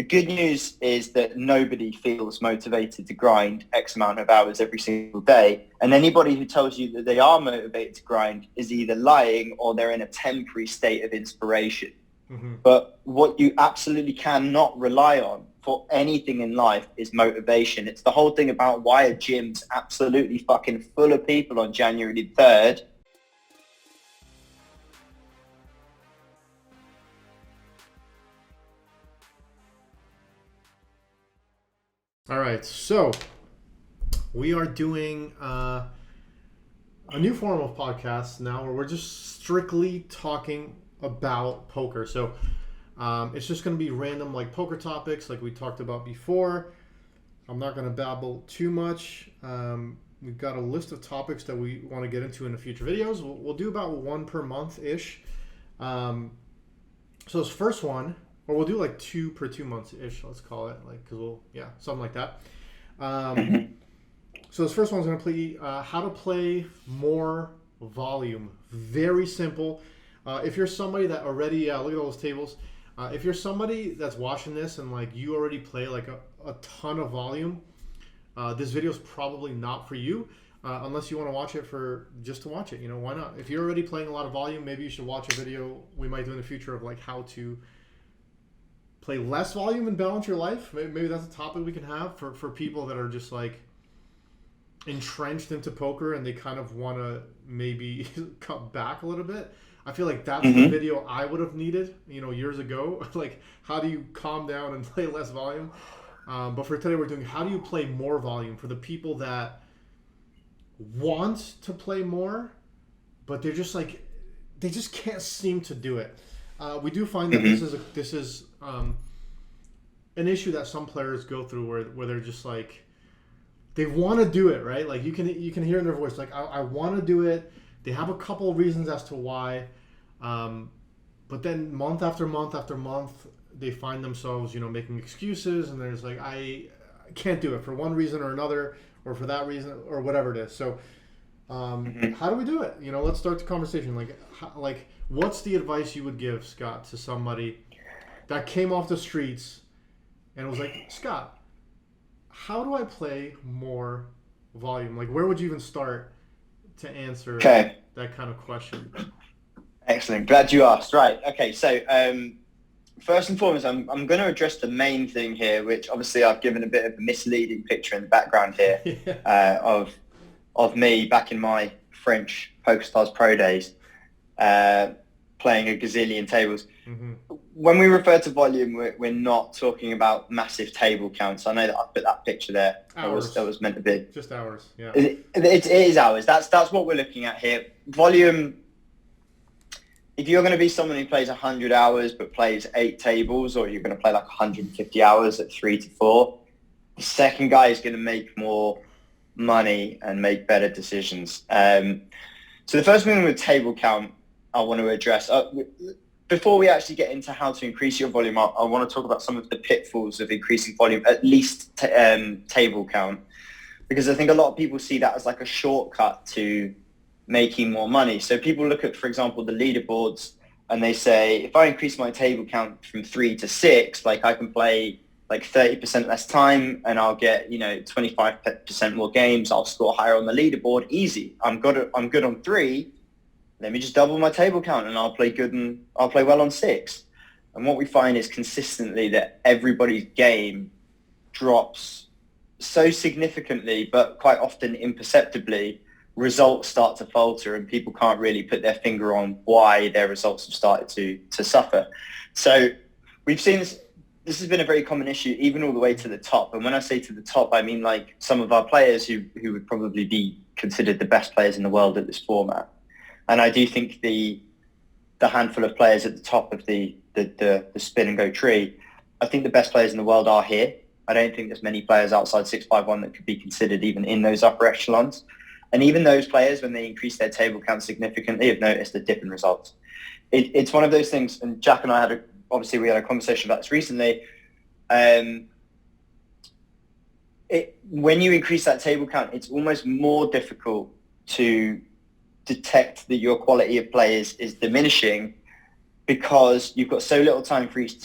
good news is that nobody feels motivated to grind X amount of hours every single day. And anybody who tells you that they are motivated to grind is either lying or they're in a temporary state of inspiration. Mm-hmm. But what you absolutely cannot rely on for anything in life is motivation. It's the whole thing about why a gym's absolutely fucking full of people on January the 3rd. All right, so we are doing a new form of podcast now where we're just strictly talking about poker. So it's just going to be random like poker topics like we talked about before. I'm not going to babble too much. We've got a list of topics that we want to get into in the future videos. We'll do about one per month-ish. So this first one, or we'll do like 2 per 2 months-ish, let's call it, like, because something like that. So this first one's going to play how to play more volume. Very simple. If you're somebody that already, look at all those tables. If you're somebody that's watching this and like you already play like a ton of volume, this video is probably not for you. Unless you want to watch it just to watch it, why not? If you're already playing a lot of volume, maybe you should watch a video we might do in the future of like how to play less volume and balance your life. Maybe that's a topic we can have for people that are just like entrenched into poker and they kind of want to maybe cut back a little bit. I feel like that's the video I would have needed, years ago. Like, how do you calm down and play less volume? But for today, we're doing how do you play more volume for the people that want to play more, but they're just like, they just can't seem to do it. We do find that this is an issue that some players go through where they're just like, they want to do it, right? Like you can hear in their voice, like, I want to do it. They have a couple of reasons as to why, but then month after month after month, they find themselves, making excuses, and there's like, I can't do it for one reason or another, or for that reason, or whatever it is. So, how do we do it? Let's start the conversation. Like, what's the advice you would give, Scott, to somebody that came off the streets and was like, Scott, how do I play more volume? Like, where would you even start to answer that kind of question? Excellent. Glad you asked. Right. Okay. So first and foremost, I'm going to address the main thing here, which obviously I've given a bit of a misleading picture in the background here of me back in my French PokerStars Pro days, playing a gazillion tables. Mm-hmm. When we refer to volume, we're not talking about massive table counts. I know that I put that picture there. Hours. That was meant to be. Just hours, yeah. It is hours. That's what we're looking at here. Volume, if you're going to be someone who plays 100 hours but plays 8 tables, or you're going to play like 150 hours at 3 to 4, the second guy is going to make more money and make better decisions. So the first thing with table count I want to address, before we actually get into how to increase your volume, I want to talk about some of the pitfalls of increasing volume, at least table count, because I think a lot of people see that as like a shortcut to making more money. So people look at, for example, the leaderboards, and they say, if I increase my table count from 3 to 6, like I can play like 30% less time and I'll get, 25% more games. I'll score higher on the leaderboard. Easy. I'm good on 3. Let me just double my table count and I'll play well on 6. And what we find is consistently that everybody's game drops so significantly, but quite often imperceptibly, results start to falter and people can't really put their finger on why their results have started to suffer. So we've seen this has been a very common issue, even all the way to the top. And when I say to the top, I mean like some of our players who would probably be considered the best players in the world at this format. And I do think the handful of players at the top of the spin and go tree, I think the best players in the world are here. I don't think there's many players outside 651 that could be considered even in those upper echelons. And even those players, when they increase their table count significantly, have noticed a dip in results. It's one of those things, and Jack and I we had a conversation about this recently. When you increase that table count, it's almost more difficult to detect that your quality of play is diminishing because you've got so little time for each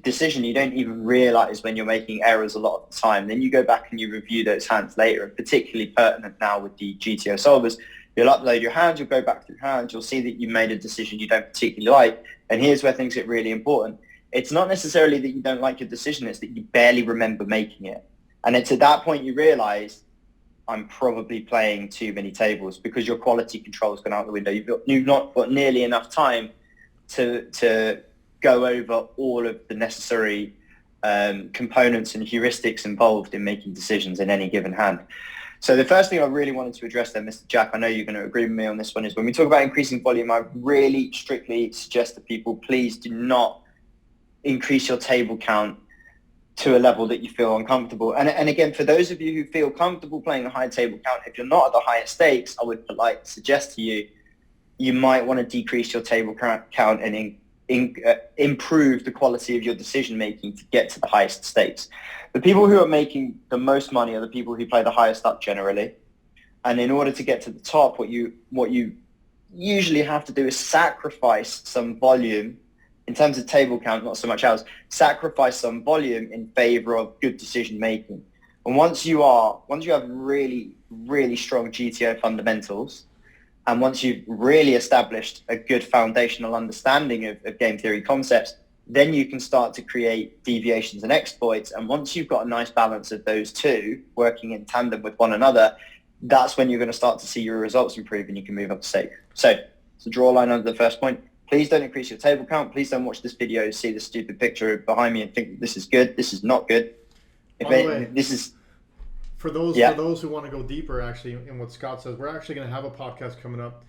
decision, you don't even realize when you're making errors a lot of the time. Then you go back and you review those hands later, and particularly pertinent now with the GTO solvers, you'll upload your hands, you'll go back through hands, you'll see that you made a decision you don't particularly like. And here's where things get really important. It's not necessarily that you don't like your decision, it's that you barely remember making it. And it's at that point you realize, I'm probably playing too many tables, because your quality control's gone out the window. You've not got nearly enough time to go over all of the necessary components and heuristics involved in making decisions in any given hand. So the first thing I really wanted to address there, Mr. Jack, I know you're going to agree with me on this one, is when we talk about increasing volume, I really strictly suggest to people, please do not increase your table count to a level that you feel uncomfortable. And again, for those of you who feel comfortable playing a high table count, if you're not at the highest stakes, I would like to suggest to you, you might want to decrease your table count and improve the quality of your decision making to get to the highest stakes. The people who are making the most money are the people who play the highest up generally. And in order to get to the top, what you usually have to do is sacrifice some volume in terms of table count, not so much else, sacrifice some volume in favor of good decision making. And once you have really, really strong GTO fundamentals, and once you've really established a good foundational understanding of game theory concepts, then you can start to create deviations and exploits. And once you've got a nice balance of those two working in tandem with one another, that's when you're going to start to see your results improve and you can move up the stake. So to draw a line under the first point, please don't increase your table count. Please don't watch this video, see the stupid picture behind me and think this is good. This is not good. For those who want to go deeper, actually, in what Scott says, we're actually going to have a podcast coming up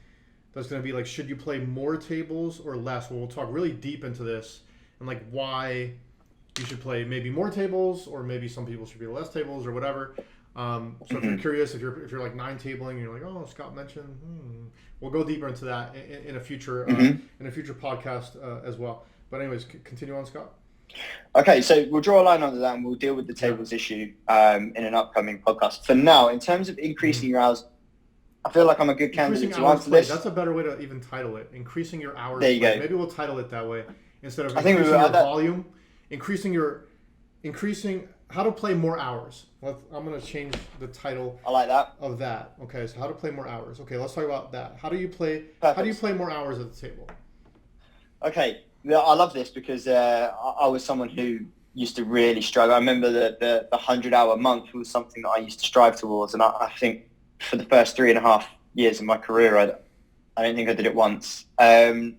that's going to be like, should you play more tables or less? Well, we'll talk really deep into this and like why you should play maybe more tables, or maybe some people should be less tables or whatever. So if you're curious, if you're like 9 tabling and you're like, oh, Scott mentioned, we'll go deeper into that in a future podcast as well. But anyways, continue on, Scott. Okay, so we'll draw a line under that and we'll deal with the tables issue in an upcoming podcast. For now, in terms of increasing your hours, I feel like I'm a good candidate to answer this. That's a better way to even title it. Increasing your hours. There you go. Maybe we'll title it that way instead of increasing your volume. Increasing how to play more hours. I'm going to change the title. I like that. Of that. Okay, so how to play more hours. Okay, let's talk about that. How do you play? Perfect. How do you play more hours at the table? Okay, yeah, I love this because I was someone who used to really struggle. I remember the 100-hour month was something that I used to strive towards, and I think for the first 3.5 years of my career, I don't think I did it once. And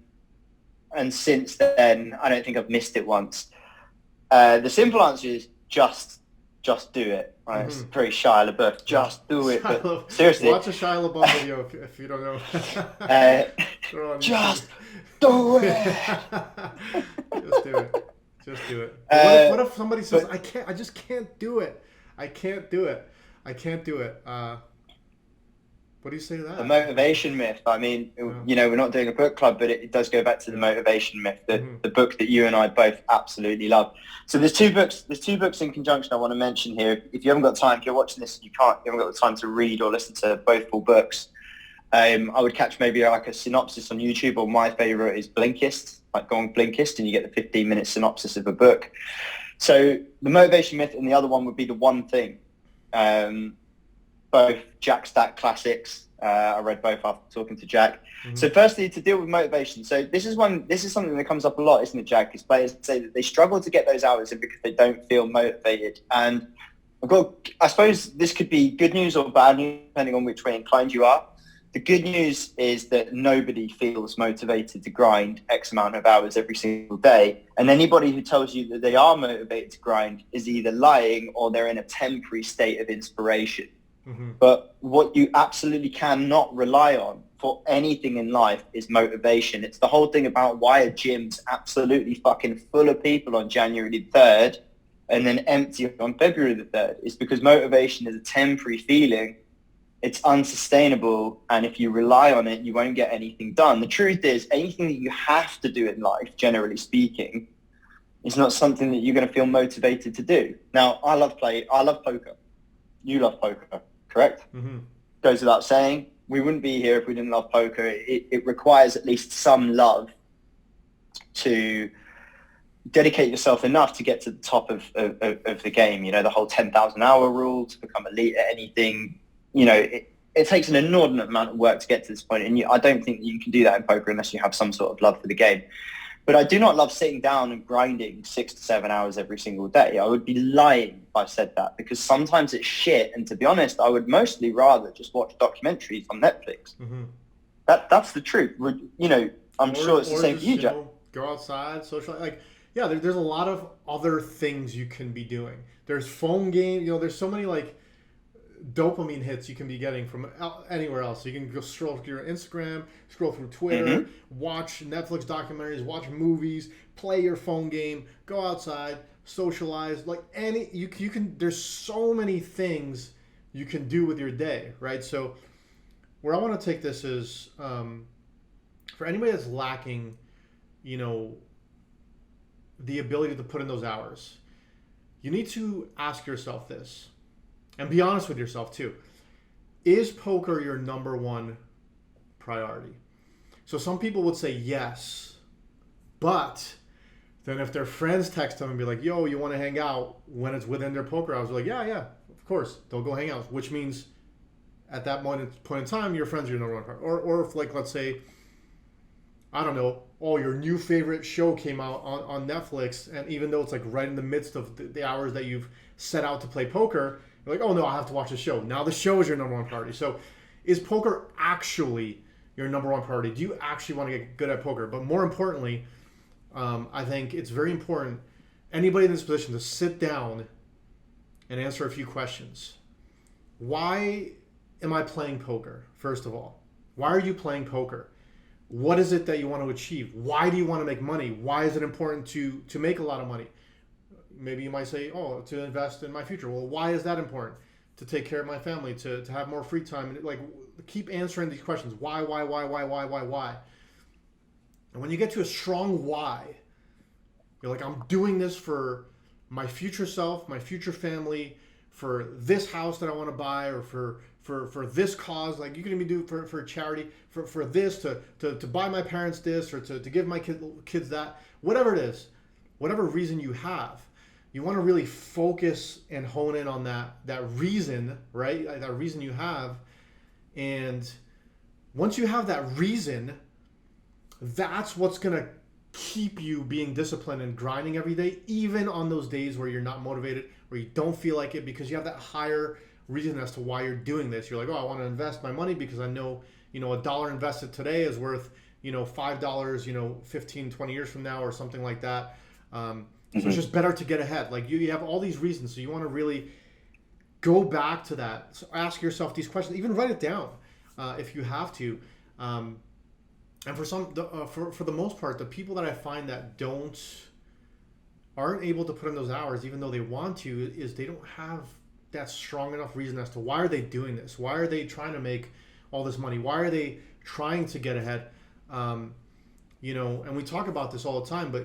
since then, I don't think I've missed it once. The simple answer is just do it. Right? It's very Shia LaBeouf. Just do it. But seriously, watch a Shia LaBeouf video if you don't know. Just do it. Just do it. What if somebody says, I just can't do it. I can't do it. What do you say to that? The motivation myth. I mean, we're not doing a book club, but it does go back to the motivation myth, the book that you and I both absolutely love. So there's two books in conjunction I want to mention here. If you haven't got time, if you're watching this and you haven't got the time to read or listen to both full books, I would catch maybe like a synopsis on YouTube, or my favorite is Blinkist. Like go on Blinkist and you get the 15-minute synopsis of a book. So the motivation myth and the other one would be the one thing. Both Jack Stack classics. I read both after talking to Jack. So firstly, to deal with motivation. So this is something that comes up a lot, isn't it, Jack? Is players say that they struggle to get those hours in because they don't feel motivated. And I suppose this could be good news or bad news, depending on which way inclined you are. The good news is that nobody feels motivated to grind X amount of hours every single day. And anybody who tells you that they are motivated to grind is either lying or they're in a temporary state of inspiration. But what you absolutely cannot rely on for anything in life is motivation. It's the whole thing about why a gym's absolutely fucking full of people on January the 3rd and then empty on February the 3rd. It's because motivation is a temporary feeling. It's unsustainable, and if you rely on it, you won't get anything done. The truth is, anything that you have to do in life, generally speaking, is not something that you're going to feel motivated to do. Now, I love poker. You love poker, correct? Goes without saying. We wouldn't be here if we didn't love poker. It requires at least some love to dedicate yourself enough to get to the top of the game. You know, the whole 10,000 hour rule to become elite at anything. You know, it takes an inordinate amount of work to get to this point, and I don't think you can do that in poker unless you have some sort of love for the game. But I do not love sitting down and grinding 6 to 7 hours every single day. I would be lying if I said that, because sometimes it's shit. And to be honest, I would mostly rather just watch documentaries on Netflix. Mm-hmm. That's the truth. You know, I'm sure it's the same for you, Jack. Go outside, socialize. Like, yeah, there's a lot of other things you can be doing. There's phone game. You know, there's so many like dopamine hits you can be getting from anywhere else. You can go scroll through your Instagram, scroll through Twitter, watch Netflix documentaries, watch movies, play your phone game, go outside, socialize. Like you can. There's so many things you can do with your day, right? So where I want to take this is for anybody that's lacking, you know, the ability to put in those hours, you need to ask yourself this. And be honest with yourself too. Is poker your number one priority? So some people would say yes, but then if their friends text them and be like, yo, you want to hang out when it's within their poker hours, they're like, yeah, of course. They'll go hang out, which means at that point in time, your friends are your number one priority. Or if, like, let's say, I don't know, your new favorite show came out on Netflix, and even though it's like right in the midst of the hours that you've set out to play poker, you're like, oh no, I have to watch the show. Now the show is your number one priority. So is poker actually your number one priority? Do you actually want to get good at poker? But more importantly, I think it's very important, anybody in this position, to sit down and answer a few questions. Why am I playing poker, first of all? Why are you playing poker? What is it that you want to achieve? Why do you want to make money? Why is it important to make a lot of money? Maybe you might say, to invest in my future. Well, why is that important? To take care of my family, to have more free time. And like, keep answering these questions. Why? And when you get to a strong why, you're like, I'm doing this for my future self, my future family, for this house that I want to buy, or for this cause. Like, you can even do for charity, for this, to buy my parents this, or to give my kids that, whatever it is, whatever reason you have. You want to really focus and hone in on that reason, right? That reason you have. And once you have that reason, that's what's going to keep you being disciplined and grinding every day, even on those days where you're not motivated, where you don't feel like it, because you have that higher reason as to why you're doing this. You're like, I want to invest my money because I know, $1 invested today is worth, $5, 15, 20 years from now, or something like that. So it's just better to get ahead. Like, you have all these reasons. So you want to really go back to that. So ask yourself these questions. Even write it down if you have to. And for for the most part, the people that I find that aren't able to put in those hours, even though they want to, is they don't have that strong enough reason as to why are they doing this? Why are they trying to make all this money? Why are they trying to get ahead? And we talk about this all the time, but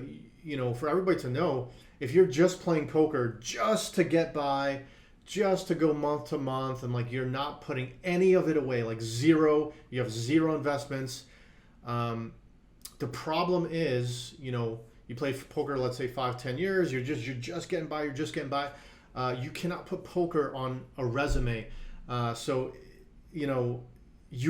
for everybody to know, if you're just playing poker just to get by, just to go month to month, and like you're not putting any of it away, like zero, you have zero investments. The problem is, you play poker, let's say 5-10 years, you're just getting by, you cannot put poker on a resume. So you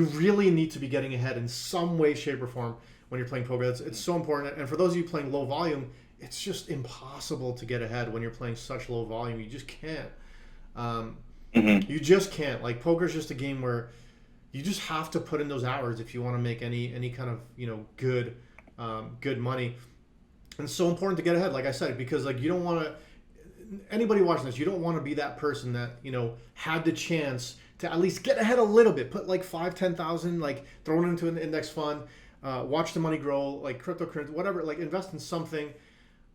really need to be getting ahead in some way, shape, or form when you're playing poker. It's so important. And for those of you playing low volume, it's just impossible to get ahead when you're playing such low volume. You just can't. You just can't. Like, poker is just a game where you just have to put in those hours if you want to make any kind of good money. And it's so important to get ahead, like I said, because like you don't want to. Anybody watching this, you don't want to be that person that had the chance to at least get ahead a little bit. Put like 5,000-10,000, like throw it into an index fund. Watch the money grow, like cryptocurrency, whatever. Like, invest in something,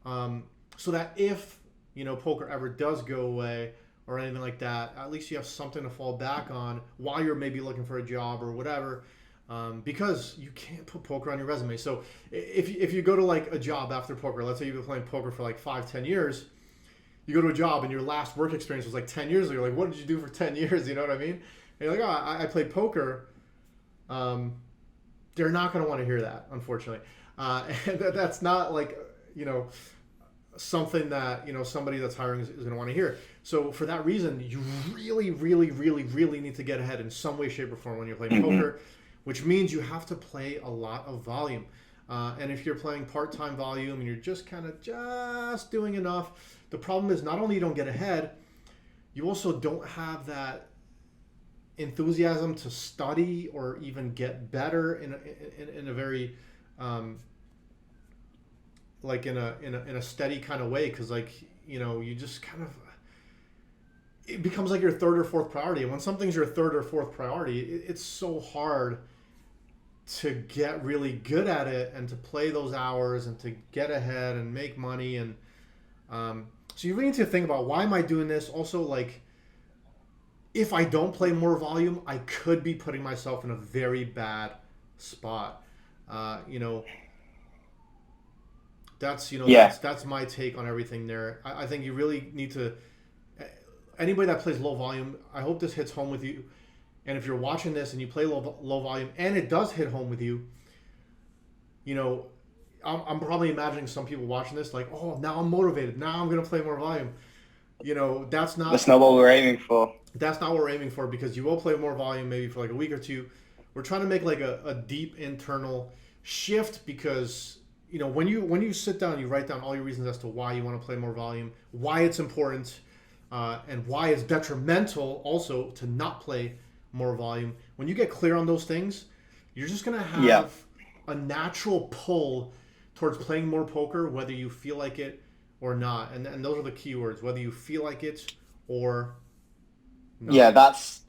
so that if poker ever does go away or anything like that, at least you have something to fall back on while you're maybe looking for a job or whatever. Because you can't put poker on your resume. So if you go to like a job after poker, let's say you've been playing poker for like 5-10 years, you go to a job and your last work experience was like 10 years ago. You're like, what did you do for 10 years? You know what I mean? And you're like, I played poker. They're not going to want to hear that, unfortunately. And that's not like, you know, something that, you know, somebody that's hiring is going to want to hear. So for that reason, you really, really, really, really need to get ahead in some way, shape, or form when you're playing poker, which means you have to play a lot of volume. And if you're playing part-time volume and you're just kind of just doing enough, the problem is not only you don't get ahead, you also don't have that enthusiasm to study or even get better in a very like in a steady kind of way, because like, you know, you just kind of, it becomes like your third or fourth priority, and when something's your third or fourth priority, it's so hard to get really good at it and to play those hours and to get ahead and make money. And so you really need to think about, why am I doing this? Also, like, if I don't play more volume, I could be putting myself in a very bad spot. You know, that's, you know, Yeah. that's my take on everything there. I think you really need to, anybody that plays low volume, I hope this hits home with you. And if you're watching this and you play low volume and it does hit home with you, you know, I'm probably imagining some people watching this like, oh, now I'm motivated. Now I'm going to play more volume. You know, That's not what we're aiming for. that's not what we're aiming for, because you will play more volume maybe for like a week or two. We're trying to make like a deep internal shift, because, you know, when you sit down and you write down all your reasons as to why you want to play more volume, why it's important, and why it's detrimental also to not play more volume. When you get clear on those things, you're just going to have a natural pull towards playing more poker, whether you feel like it or not. And those are the key words, whether you feel like it or not. Yeah, that's